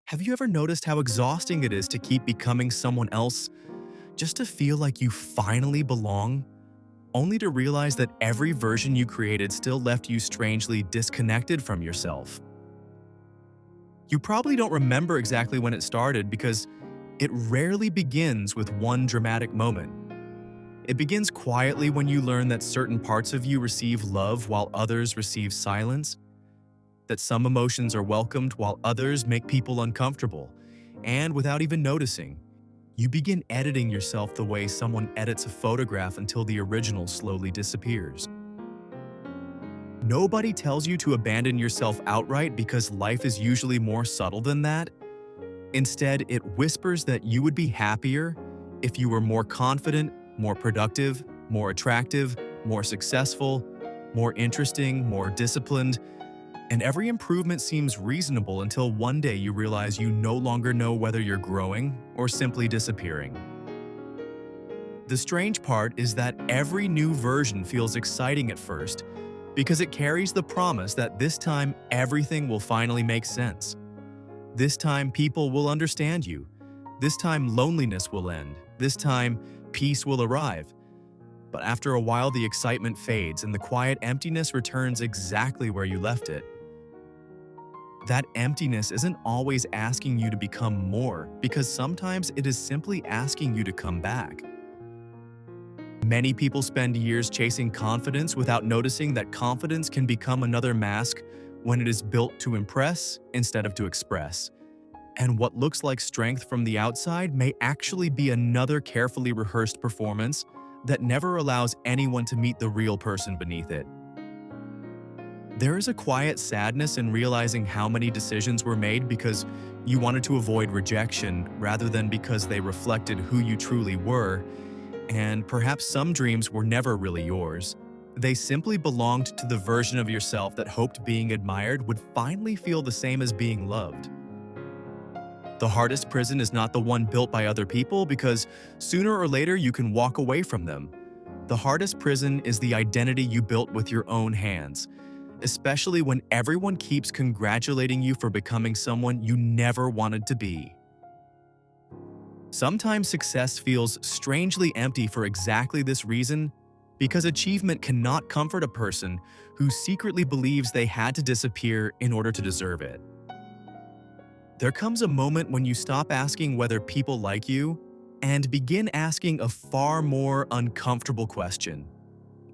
Have you ever noticed how exhausting it is to keep becoming someone else just to feel like you finally belong, only to realize that every version you created still left you strangely disconnected from yourself? You probably don't remember exactly when it started because it rarely begins with one dramatic moment. It begins quietly when you learn that certain parts of you receive love while others receive silence, that some emotions are welcomed while others make people uncomfortable, and without even noticing, you begin editing yourself the way someone edits a photograph until the original slowly disappears. Nobody tells you to abandon yourself outright because life is usually more subtle than that. Instead, it whispers that you would be happier if you were more confident, more productive, more attractive, more successful, more interesting, more disciplined, and every improvement seems reasonable until one day you realize you no longer know whether you're growing or simply disappearing. The strange part is that every new version feels exciting at first because it carries the promise that this time everything will finally make sense. This time people will understand you. This time loneliness will end. This time peace will arrive. But after a while the excitement fades and the quiet emptiness returns exactly where you left it. That emptiness isn't always asking you to become more, because sometimes it is simply asking you to come back. Many people spend years chasing confidence without noticing that confidence can become another mask when it is built to impress instead of to express. And what looks like strength from the outside may actually be another carefully rehearsed performance that never allows anyone to meet the real person beneath it. There is a quiet sadness in realizing how many decisions were made because you wanted to avoid rejection rather than because they reflected who you truly were, and perhaps some dreams were never really yours. They simply belonged to the version of yourself that hoped being admired would finally feel the same as being loved. The hardest prison is not the one built by other people because sooner or later you can walk away from them. The hardest prison is the identity you built with your own hands, especially when everyone keeps congratulating you for becoming someone you never wanted to be. Sometimes success feels strangely empty for exactly this reason, because achievement cannot comfort a person who secretly believes they had to disappear in order to deserve it. There comes a moment when you stop asking whether people like you and begin asking a far more uncomfortable question.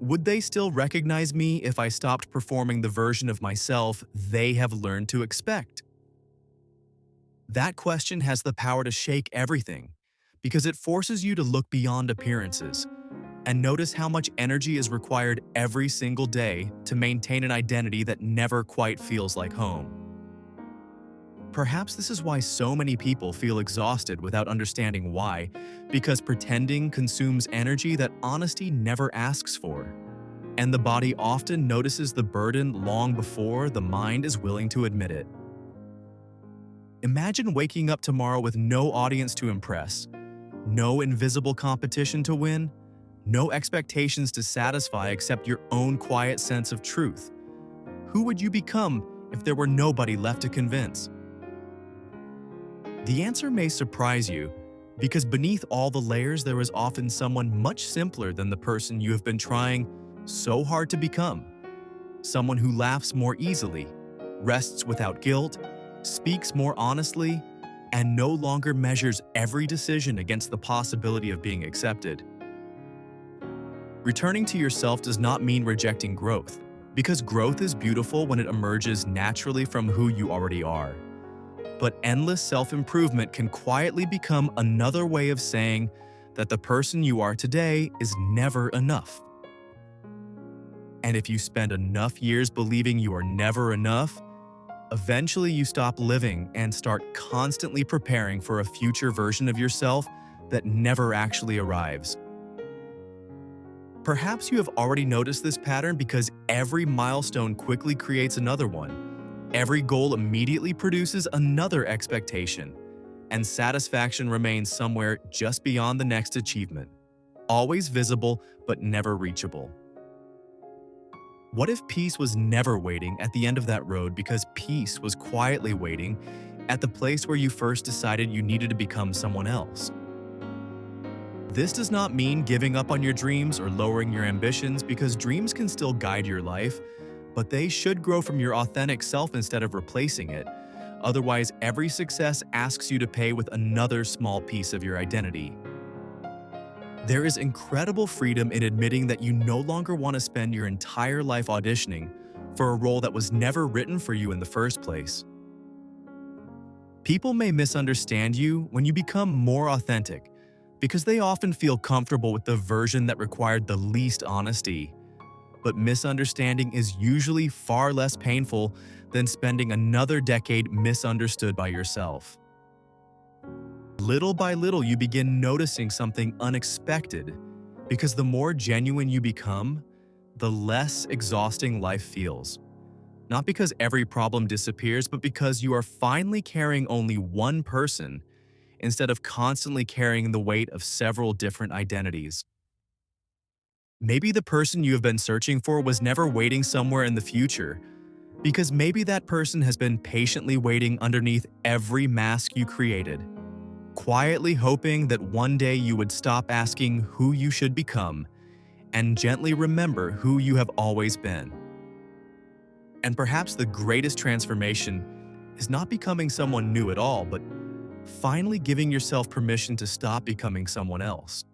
Would they still recognize me if I stopped performing the version of myself they have learned to expect? That question has the power to shake everything, because it forces you to look beyond appearances and notice how much energy is required every single day to maintain an identity that never quite feels like home. Perhaps this is why so many people feel exhausted without understanding why, because pretending consumes energy that honesty never asks for. And the body often notices the burden long before the mind is willing to admit it. Imagine waking up tomorrow with no audience to impress, no invisible competition to win, no expectations to satisfy except your own quiet sense of truth. Who would you become if there were nobody left to convince? The answer may surprise you, because beneath all the layers there is often someone much simpler than the person you have been trying so hard to become. Someone who laughs more easily, rests without guilt, speaks more honestly, and no longer measures every decision against the possibility of being accepted. Returning to yourself does not mean rejecting growth, because growth is beautiful when it emerges naturally from who you already are. But endless self-improvement can quietly become another way of saying that the person you are today is never enough. And if you spend enough years believing you are never enough, eventually you stop living and start constantly preparing for a future version of yourself that never actually arrives. Perhaps you have already noticed this pattern because every milestone quickly creates another one. Every goal immediately produces another expectation, and satisfaction remains somewhere just beyond the next achievement, always visible but never reachable. What if peace was never waiting at the end of that road because peace was quietly waiting at the place where you first decided you needed to become someone else. This does not mean giving up on your dreams or lowering your ambitions, because dreams can still guide your life, but they should grow from your authentic self instead of replacing it. Otherwise, every success asks you to pay with another small piece of your identity. There is incredible freedom in admitting that you no longer want to spend your entire life auditioning for a role that was never written for you in the first place. People may misunderstand you when you become more authentic, because they often feel comfortable with the version that required the least honesty. But misunderstanding is usually far less painful than spending another decade misunderstood by yourself. Little by little, you begin noticing something unexpected, because the more genuine you become, the less exhausting life feels. Not because every problem disappears, but because you are finally carrying only one person instead of constantly carrying the weight of several different identities. Maybe the person you have been searching for was never waiting somewhere in the future, because maybe that person has been patiently waiting underneath every mask you created, quietly hoping that one day you would stop asking who you should become and gently remember who you have always been. And perhaps the greatest transformation is not becoming someone new at all, but finally giving yourself permission to stop becoming someone else.